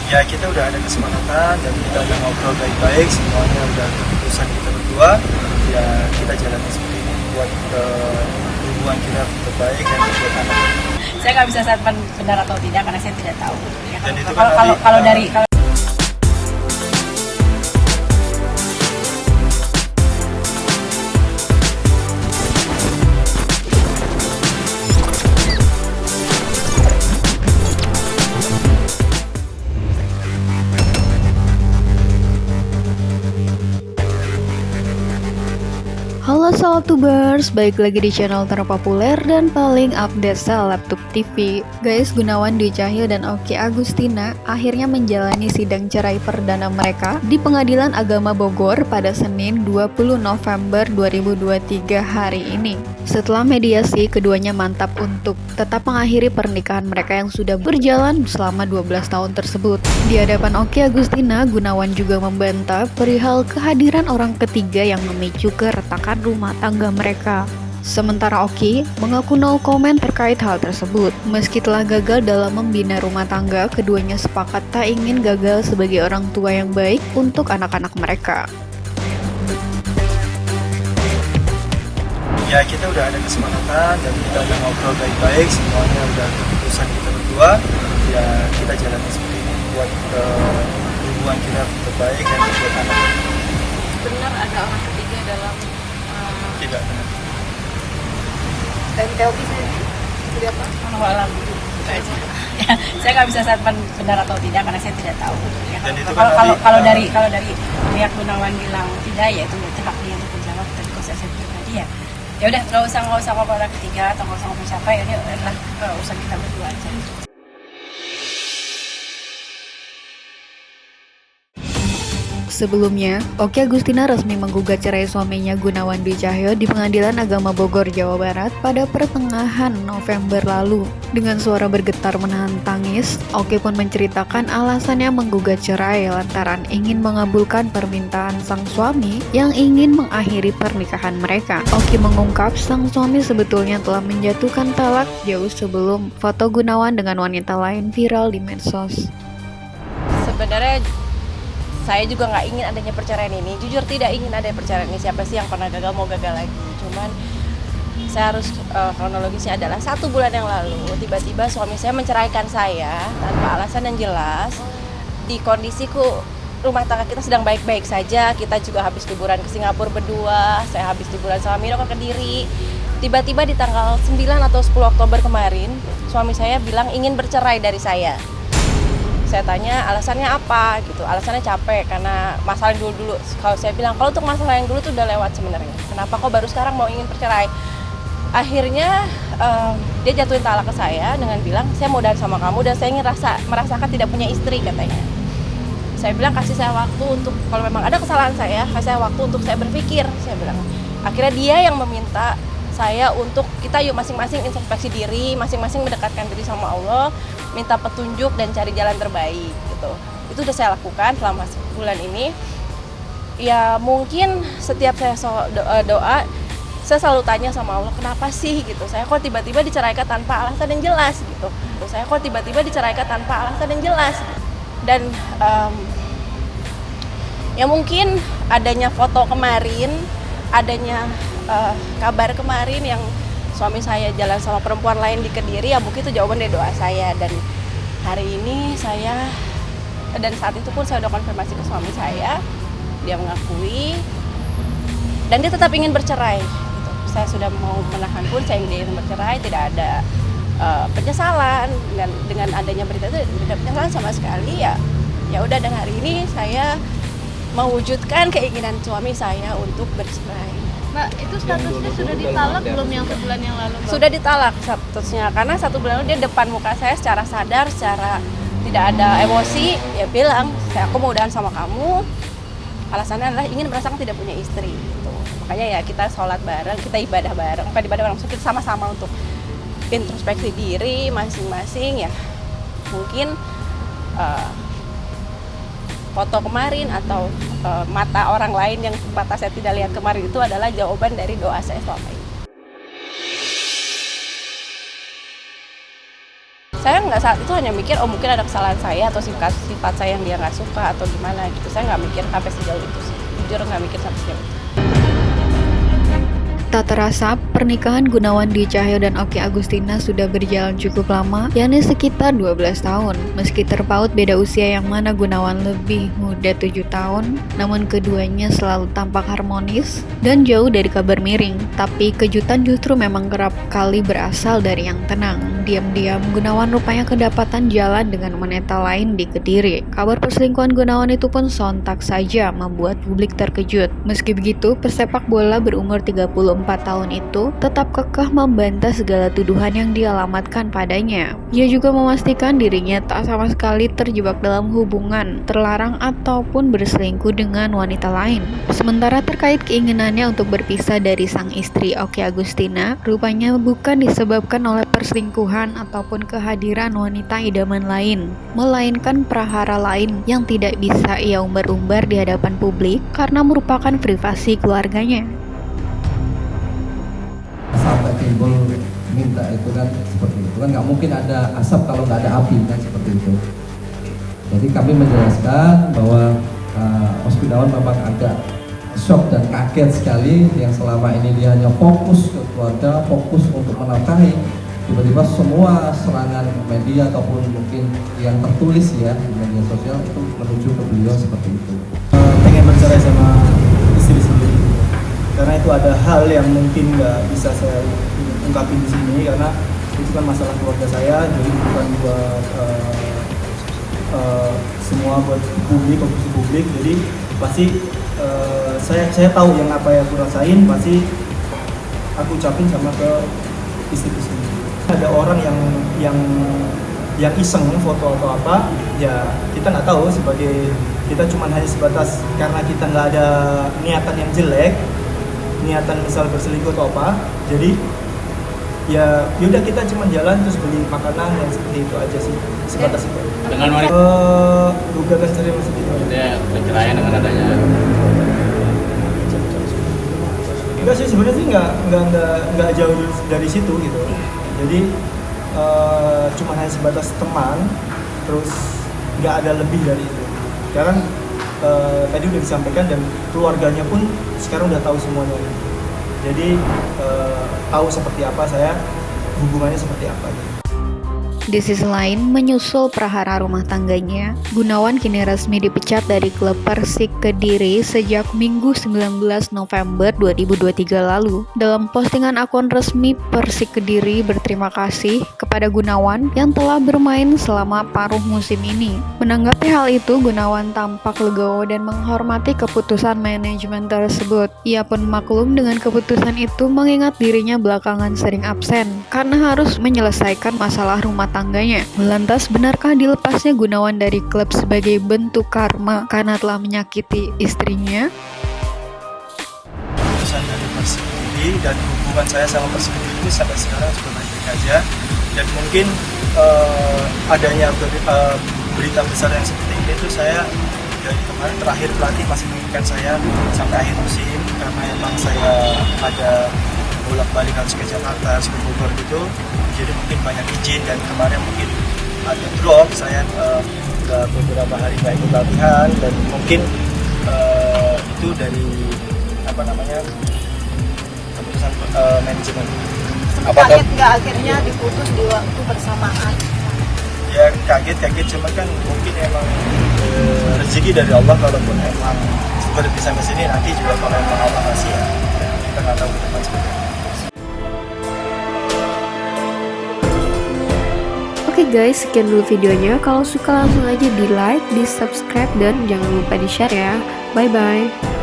Ya kita udah ada kesepakatan dan kita udah ngobrol baik-baik, semuanya udah keputusan kita berdua. Ya kita jalani seperti ini buat hubungan kita terbaik dan buat anak. Saya nggak bisa saat benar atau tidak karena saya tidak tahu. Ya, Dan itu kalau kan kalau nanti, kalau dari kalau Halo Saltubers, balik lagi di channel terpopuler dan paling update Selebtube TV. Guys, Gunawan Dwi Cahyo dan Oki Agustina akhirnya menjalani sidang cerai perdana mereka di Pengadilan Agama Bogor pada Senin 20 November 2023 hari ini. Setelah mediasi, keduanya mantap untuk tetap mengakhiri pernikahan mereka yang sudah berjalan selama 12 tahun tersebut. Di hadapan Oki Agustina, Gunawan juga membantah perihal kehadiran orang ketiga yang memicu keretakan rumah tangga mereka. Sementara Oki mengaku no komen terkait hal tersebut. Meski telah gagal dalam membina rumah tangga, keduanya sepakat tak ingin gagal sebagai orang tua yang baik untuk anak-anak mereka. Ya kita udah ada kesepakatan dan kita udah ngobrol baik-baik, semuanya udah keputusan kita berdua. Ya kita jalani seperti ini buat hubungan kita terbaik dan buat anak. benar ada orang ketiga dalam Tidak benar. dan teori saya apa? Alam itu aja. Ya, saya nggak bisa saat benar atau tidak karena saya tidak tahu. Ya, Dan itu kalau kan kalau nanti, kalau dari pihak Gunawan bilang tidak, ya itu berarti hak dia untuk menjawab. Tapi kalau saya pribadi ya udah nggak usah ngobrol orang ketiga atau nggak usah ngobrol siapa, ya ini adalah urusan kita berdua aja. Sebelumnya, Oki Agustina resmi menggugat cerai suaminya Gunawan Dwi Cahyo di Pengadilan Agama Bogor, Jawa Barat pada pertengahan November lalu. Dengan suara bergetar menahan tangis, Oki pun menceritakan alasannya menggugat cerai lantaran ingin mengabulkan permintaan sang suami yang ingin mengakhiri pernikahan mereka. Oki mengungkap sang suami sebetulnya telah menjatuhkan talak jauh sebelum foto Gunawan dengan wanita lain viral di medsos. Sebenarnya saya juga nggak ingin adanya perceraian ini, jujur tidak ingin ada perceraian ini. Siapa sih yang pernah gagal mau gagal lagi? Cuman saya harus kronologisnya adalah 1 bulan yang lalu tiba-tiba suami saya menceraikan saya tanpa alasan yang jelas. Di kondisiku rumah tangga kita sedang baik-baik saja, kita juga habis liburan ke Singapura berdua, saya habis liburan sama Mino ke Kediri. Tiba-tiba di tanggal 9 atau 10 Oktober kemarin suami saya bilang ingin bercerai dari saya. Saya tanya alasannya apa gitu, alasannya capek karena masalah yang dulu-dulu. Kalau saya bilang kalau untuk masalah yang dulu tuh udah lewat sebenarnya, kenapa kok baru sekarang mau ingin bercerai? Akhirnya dia jatuhin talak ke saya dengan bilang saya mau udahan sama kamu dan saya ingin merasakan tidak punya istri katanya. Saya bilang kasih saya waktu untuk, kalau memang ada kesalahan saya kasih saya waktu untuk saya berpikir, saya bilang. Akhirnya dia yang meminta saya untuk kita yuk masing-masing introspeksi diri, masing-masing mendekatkan diri sama Allah, minta petunjuk dan cari jalan terbaik gitu. Itu udah saya lakukan selama sebulan ini. Ya mungkin setiap saya doa saya selalu tanya sama Allah, kenapa sih gitu, saya kok tiba-tiba diceraikan tanpa alasan yang jelas gitu. Saya kok tiba-tiba diceraikan tanpa alasan yang jelas. Dan ya mungkin adanya foto kemarin, adanya kabar kemarin yang suami saya jalan sama perempuan lain di Kediri, ya mungkin itu jawaban dari doa saya. Dan hari ini dan saat itu pun saya udah konfirmasi ke suami saya, dia mengakui dan dia tetap ingin bercerai gitu. Saya sudah mau menahan pun saya ingin bercerai, tidak ada penyesalan dengan adanya berita itu, tidak ada penyesalan sama sekali. Ya udah, dan hari ini saya mewujudkan keinginan suami saya untuk bercerai. Mbak, itu statusnya sudah ditalak belum yang sebulan yang lalu, Mbak? Sudah ditalak statusnya, karena 1 bulan lalu dia depan muka saya secara sadar, secara tidak ada emosi, ya bilang, aku mau udahan sama kamu, alasannya adalah ingin merasakan tidak punya istri gitu. Makanya ya kita sholat bareng, kita ibadah bareng, maksudnya kita sama-sama untuk introspeksi diri masing-masing. Ya mungkin foto kemarin atau mata orang lain yang mata saya tidak lihat kemarin itu adalah jawaban dari doa saya selama ini. Saya nggak saat itu hanya mikir oh mungkin ada kesalahan saya atau sifat saya yang dia nggak suka atau gimana gitu. Saya nggak mikir sampai sejauh itu sih, jujur nggak mikir sampai sejauh itu. Tak terasa, pernikahan Gunawan Dwi Cahyo dan Oki Agustina sudah berjalan cukup lama, yakni sekitar 12 tahun. Meski terpaut beda usia yang mana Gunawan lebih muda 7 tahun, namun keduanya selalu tampak harmonis dan jauh dari kabar miring. Tapi kejutan justru memang kerap kali berasal dari yang tenang. Diam-diam, Gunawan rupanya kedapatan jalan dengan wanita lain di Kediri. Kabar perselingkuhan Gunawan itu pun sontak saja membuat publik terkejut. Meski begitu, pesepak bola berumur 34 tahun itu tetap kekeh membantah segala tuduhan yang dialamatkan padanya. Ia juga memastikan dirinya tak sama sekali terjebak dalam hubungan terlarang ataupun berselingkuh dengan wanita lain. Sementara terkait keinginannya untuk berpisah dari sang istri Oki Agustina, rupanya bukan disebabkan oleh perselingkuhan ataupun kehadiran wanita idaman lain, melainkan prahara lain yang tidak bisa ia umbar-umbar di hadapan publik karena merupakan privasi keluarganya. Sampai timbul minta itu kan seperti itu kan, nggak mungkin ada asap kalau nggak ada api kan, seperti itu. Jadi kami menjelaskan bahwa Mas Gunawan memang agak shock dan kaget sekali yang selama ini dia hanya fokus ke keluarga, fokus untuk menafkahi, tiba-tiba semua serangan media ataupun mungkin yang tertulis ya di media sosial itu menuju ke beliau seperti itu. Pengen bercerai sama istri sendiri, karena itu ada hal yang mungkin nggak bisa saya ungkapin di sini karena itu kan masalah keluarga saya, jadi bukan buat semua, buat publik, konsumsi publik. Jadi pasti saya tahu yang apa yang aku rasain, pasti aku ucapin sama ke istri sendiri. Ada orang yang iseng foto atau apa, ya kita nggak tahu, sebagai kita cuma hanya sebatas karena kita nggak ada niatan yang jelek, niatan misal berselingkuh atau apa, jadi ya yaudah kita cuma jalan terus beli makanan yang seperti itu aja sih, sebatas itu. Dengan wanita gugatan cerai masih dia perceraian dengan adanya. Enggak sih, sebenarnya sih nggak jauh dari situ gitu. Jadi cuma hanya sebatas teman, terus nggak ada lebih dari itu. Sekarang tadi udah disampaikan dan keluarganya pun sekarang udah tahu semuanya. Jadi tahu seperti apa saya, hubungannya seperti apa gitu. Di sisi lain, menyusul prahara rumah tangganya, Gunawan kini resmi dipecat dari klub Persik Kediri sejak Minggu 19 November 2023 lalu. Dalam postingan akun resmi Persik Kediri berterima kasih kepada Gunawan yang telah bermain selama paruh musim ini. Menanggapi hal itu, Gunawan tampak legowo dan menghormati keputusan manajemen tersebut. Ia pun maklum dengan keputusan itu mengingat dirinya belakangan sering absen karena harus menyelesaikan masalah rumah tangganya. Lantas, benarkah dilepasnya Gunawan dari klub sebagai bentuk karma karena telah menyakiti istrinya? Keputusan dari Persik Kediri dan hubungan saya sama Persik Kediri ini sampai sekarang juga baik-baik aja. Dan mungkin adanya berita besar yang seperti ini itu saya dari kemarin terakhir pelatih masih menginginkan saya sampai akhir musim karena emang saya ada bolak-balik harus ke Jakarta, harus ke Bogor gitu, jadi mungkin banyak izin dan kemarin mungkin ada drop, saya udah beberapa hari nggak ikut latihan dan mungkin itu dari keputusan manajemen. Kaget nggak akhirnya diputus di waktu bersamaan? Ya kaget cuma kan mungkin emang rezeki dari Allah, kalaupun emang seperti sampai sini nanti juga kalau emang Allah kasih ya kita nggak tahu ke depan seperti apa. Oke guys, sekian dulu videonya. Kalau suka langsung aja di like, di subscribe, dan jangan lupa di share ya. Bye bye.